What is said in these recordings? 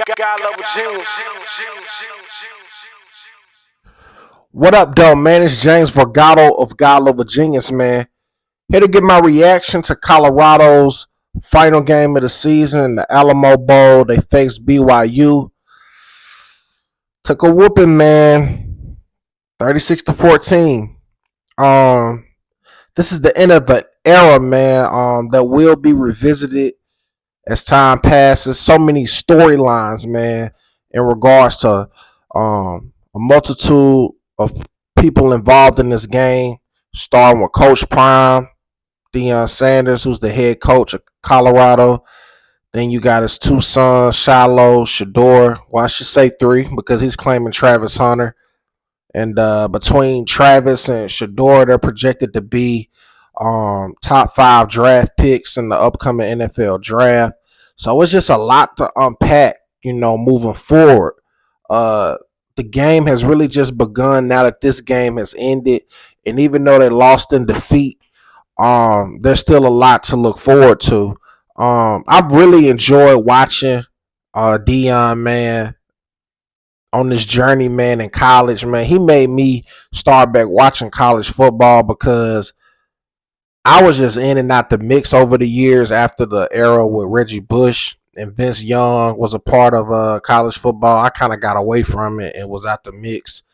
God level genius. What up, though, man? It's James Vergado of God Level Genius, man. Here to give my reaction to Colorado's final game of the season, the Alamo Bowl. They faced BYU. Took a whooping, man. 36-14. Um, this is the end of the era, man. That will be revisited as time passes. So many storylines, man, in regards to a multitude of people involved in this game, starting with Coach Prime, Deion Sanders, who's the head coach of Colorado. Then you got his two sons, Shiloh, Shador. Well, I should say three because he's claiming Travis Hunter. And between Travis and Shador, they're projected to be top 5 draft picks in the upcoming NFL draft. So it's just a lot to unpack, moving forward. Uh, the game has really just begun now that this game has ended. And even though they lost in defeat, there's still a lot to look forward to. I've really enjoyed watching Deion, man, on this journey, man, in college, man. He made me start back watching college football because I was just in and out the mix over the years after the era with Reggie Bush and Vince Young was a part of college football. I kind of got away from it and was out the mix.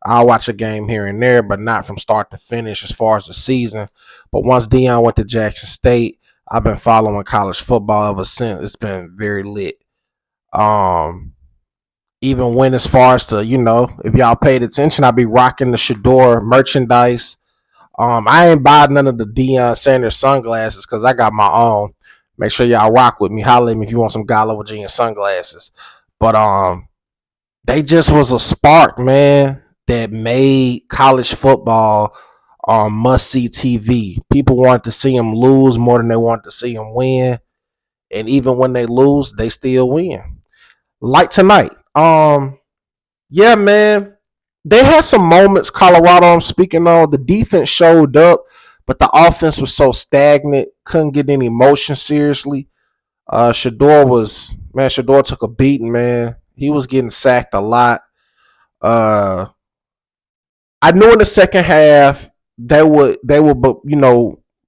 I'll watch a game here and there, but not from start to finish as far as the season. But once Deion went to Jackson State, I've been following college football ever since. It's been very lit. Um, Even when as far as to, if y'all paid attention, I'll be rocking the Shador merchandise. I ain't buying none of the Deion Sanders sunglasses because I got my own. Make sure y'all rock with me. Holler at me if you want some God Level Genius sunglasses. But they just was a spark, man, that made college football must see TV. People wanted to see them lose more than they wanted to see them win. And even when they lose, they still win. Like tonight. Yeah, man. They had some moments, Colorado, I'm speaking on. The defense showed up, but the offense was so stagnant, couldn't get any motion seriously. Shador took a beating, man. He was getting sacked a lot. Uh, I knew in the second half they would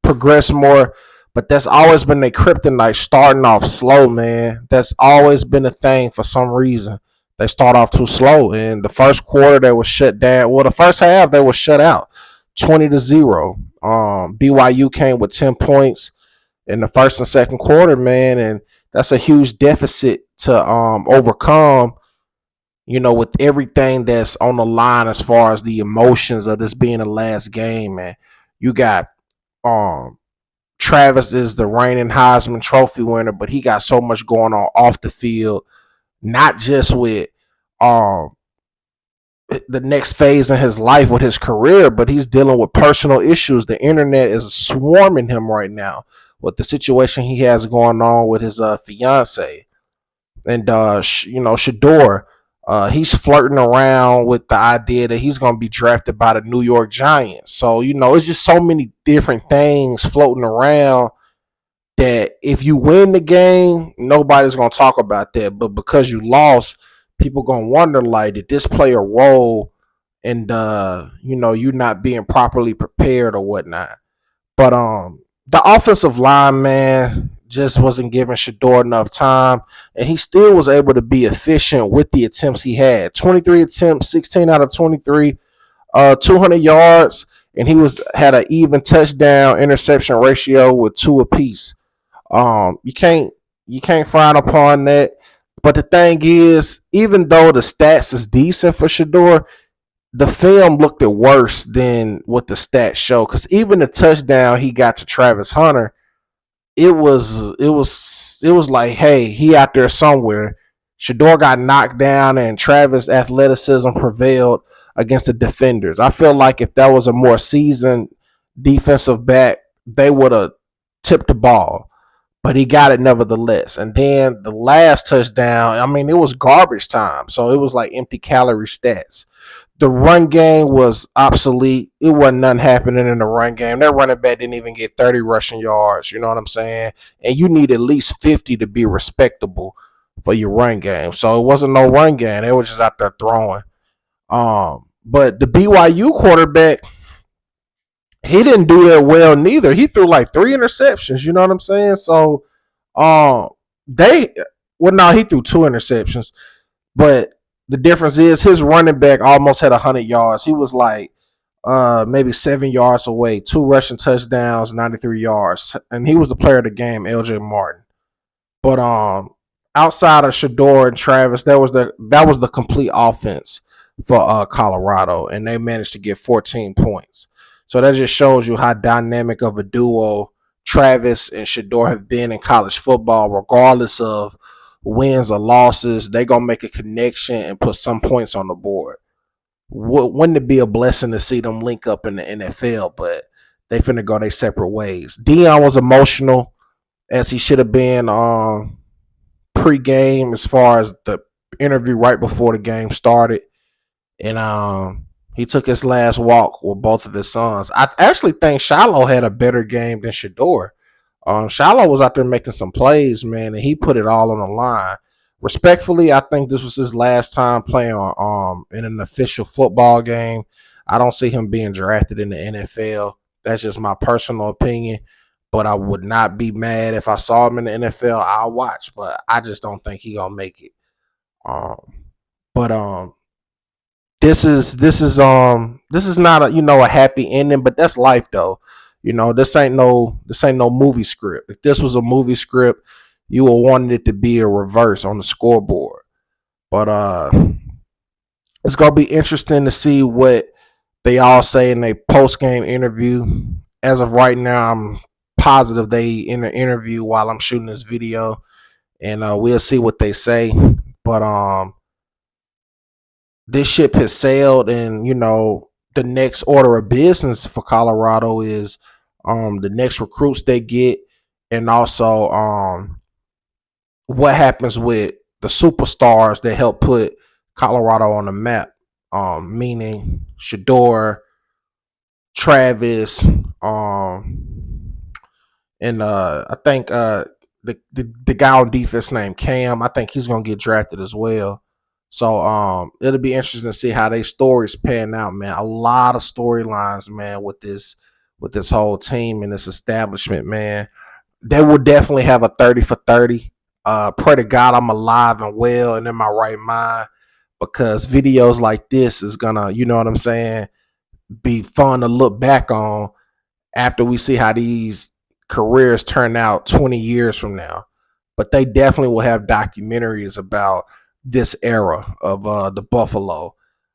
progress more, but that's always been their kryptonite, starting off slow, man. That's always been a thing for some reason. They start off too slow. In the first quarter, they were shut down. Well, the first half they were shut out, 20-0. BYU came with 10 points in the first and second quarter, man, and that's a huge deficit to overcome, with everything that's on the line as far as the emotions of this being the last game, man. You got um Travis is the reigning Heisman Trophy winner, but he got so much going on off the field, not just with um the next phase in his life with his career, but he's dealing with personal issues. The internet is swarming him right now with the situation he has going on with his fiance. And Shador, he's flirting around with the idea that he's going to be drafted by the New York Giants. So it's just so many different things floating around that if you win the game, nobody's going to talk about that. But because you lost, people going to wonder, like, did this play a role in you not being properly prepared or whatnot. But the offensive line, man, just wasn't giving Shador enough time, and he still was able to be efficient with the attempts he had. 23 attempts, 16 out of 23, 200 yards, and he had an even touchdown interception ratio with 2 apiece. You can't frown upon that. But the thing is, even though the stats is decent for Shador, the film looked at worse than what the stats show. Because even the touchdown he got to Travis Hunter, it was like, hey, he out there somewhere. Shador got knocked down, and Travis' athleticism prevailed against the defenders. I feel like if that was a more seasoned defensive back, they would have tipped the ball, but he got it nevertheless. And then the last touchdown, I mean, it was garbage time, so it was like empty calorie stats. The run game was obsolete. It wasn't nothing happening in the run game. That running back didn't even get 30 rushing yards. You know what I'm saying? And you need at least 50 to be respectable for your run game. So it wasn't no run game. They were just out there throwing. But the BYU quarterback, he didn't do that well neither. He threw like 3 interceptions. You know what I'm saying? So um, they no, he threw 2 interceptions. But the difference is his running back almost had 100 yards. He was like maybe 7 yards away, 2 rushing touchdowns, 93 yards, and he was the player of the game, LJ Martin. But outside of Shador and Travis, that was the complete offense for Colorado, and they managed to get 14 points. So that just shows you how dynamic of a duo Travis and Shador have been in college football, regardless of wins or losses. They gonna make a connection and put some points on the board. Wouldn't it be a blessing to see them link up in the NFL? But they finna go their separate ways. Dion was emotional as he should have been pre-game as far as the interview right before the game started, and he took his last walk with both of his sons. I actually think Shiloh had a better game than Shador. Shiloh was out there making some plays, man, and he put it all on the line. Respectfully, I think this was his last time playing in an official football game. I don't see him being drafted in the NFL. That's just my personal opinion. But I would not be mad if I saw him in the NFL. I'll watch, but I just don't think he gonna make it. But this is not a happy ending, but that's life though. This ain't no movie script. If this was a movie script, you would want it to be a reverse on the scoreboard. But it's gonna be interesting to see what they all say in a post game interview. As of right now, I'm positive they in the interview while I'm shooting this video, and we'll see what they say. But this ship has sailed, and the next order of business for Colorado is the next recruits they get, and also what happens with the superstars that help put Colorado on the map, meaning Shador, Travis, and I think the guy on defense named Cam, I think he's gonna get drafted as well. So it'll be interesting to see how they stories pan out, man. A lot of storylines, man, with this whole team and this establishment, man. They will definitely have a 30 for 30. Pray to God I'm alive and well and in my right mind, because videos like this is gonna, you know what I'm saying, be fun to look back on after we see how these careers turn out 20 years from now. But they definitely will have documentaries about this era of the Buffalo.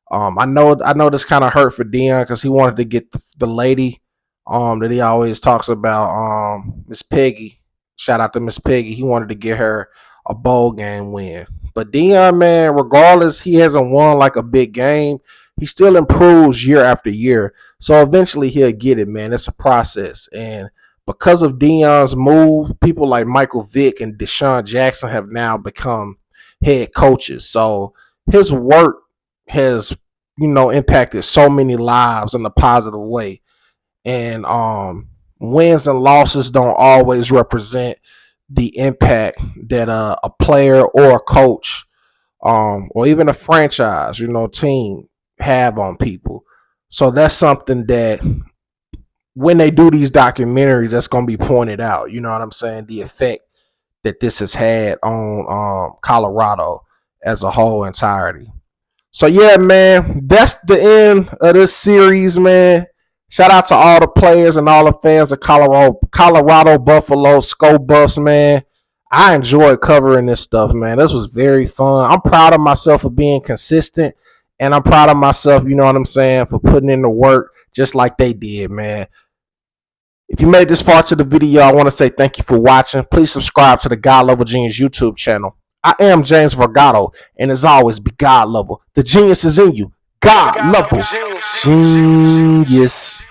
I know this kind of hurt for Dion because he wanted to get the lady that he always talks about, Miss Peggy. Shout out to Miss Peggy. He wanted to get her a bowl game win. But Dion, man, regardless, he hasn't won like a big game. He still improves year after year. So eventually he'll get it, man. It's a process. And because of Dion's move, people like Michael Vick and Deshaun Jackson have now become head coaches. So his work has, impacted so many lives in a positive way. And wins and losses don't always represent the impact that a player or a coach, or even a franchise, team have on people. So that's something that when they do these documentaries, that's going to be pointed out. You know what I'm saying? The effect that this has had on Colorado as a whole entirety. So yeah, man, that's the end of this series, man. Shout out to all the players and all the fans of Colorado Buffalo Sco Buffs, man. I enjoyed covering this stuff, man. This was very fun. I'm proud of myself for being consistent, and I'm proud of myself, you know what I'm saying, for putting in the work just like they did, man. If you made this far to the video, I want to say thank you for watching. Please subscribe to the God Level Genius YouTube channel. I am James Vergato, and as always, be God level. The genius is in you. God level genius.